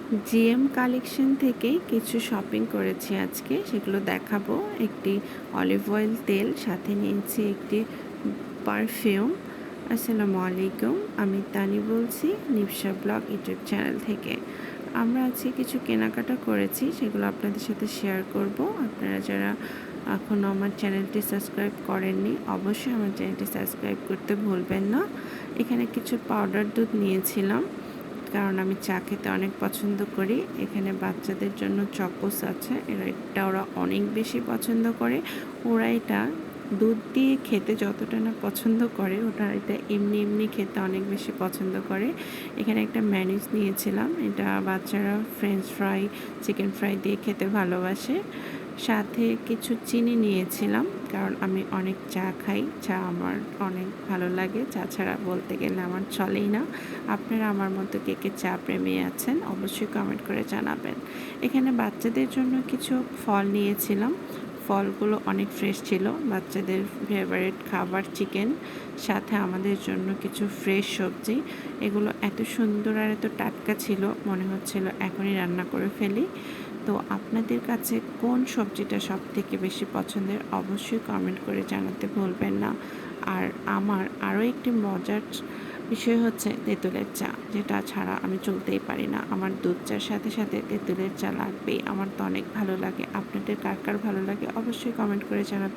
GM collection থেকে কিছু shopping করেছি আজকে, সেগুলো দেখাবো। একটি অলিভ অয়েল তেল, সাথে নিয়েছি একটি পারফিউম। আসসালামু আলাইকুম, আমি তানি বলছি নিবসা ব্লগ ইউটিউব চ্যানেল থেকে। আমরা আজকে কিছু কেনাকাটা করেছি, সেগুলো আপনাদের সাথে শেয়ার করব। আপনারা যারা এখনও আমার চ্যানেলটি সাবস্ক্রাইব করেননি, অবশ্যই আমার চ্যানেলটি সাবস্ক্রাইব করতে ভুলবেন না। এখানে কিছু পাউডার দুধ নিয়েছিলাম, কারণ আমি চা খেতে অনেক পছন্দ করি। এখানে বাচ্চাদের জন্য চকোস আছে, এটা ওরা অনেক বেশি পছন্দ করে। ওরা এটা দুধ দিয়ে খেতে যতটা না পছন্দ করে, ওটা এটা এমনি এমনি খেতে অনেক বেশি পছন্দ করে। এখানে একটা ম্যানিজ নিয়েছিলাম, এটা বাচ্চারা ফ্রেঞ্চ ফ্রাই, চিকেন ফ্রাই দিয়ে খেতে ভালোবাসে। সাথে কিছু চিনি নিয়েছিলাম, কারণ আমি অনেক চা খাই, চা আমার অনেক ভালো লাগে। চা ছাড়া বলতে গেলে আমার চলেই না। আপনারা আমার মতো কে কে চা প্রেমী আছেন, অবশ্যই কমেন্ট করে জানাবেন। এখানে বাচ্চাদের জন্য কিছু ফল নিয়েছিলাম, ফলগুলো অনেক ফ্রেশ ছিল। বাচ্চাদের ফেভারিট খাবার চিকেন, সাথে আমাদের জন্য কিছু ফ্রেশ সবজি। এগুলো এত সুন্দর আর এত টাটকা ছিল, মনে হচ্ছিল এখনই রান্না করে ফেলি। তো আপনাদের কাছে কোন সবজিটা সব থেকে বেশি পছন্দের, অবশ্যই কমেন্ট করে জানাতে ভুলবেন না। আর আমার আরও একটি মজার বিষয় হচ্ছে তেঁতুলের চা, যেটা ছাড়া আমি চলতেই পারি না। আমার দুধ চার সাথে সাথে তেঁতুলের চা লাগবেই। আমার তো অনেক ভালো লাগে। আপনাদের কার কার ভালো লাগে অবশ্যই কমেন্ট করে জানাবেন।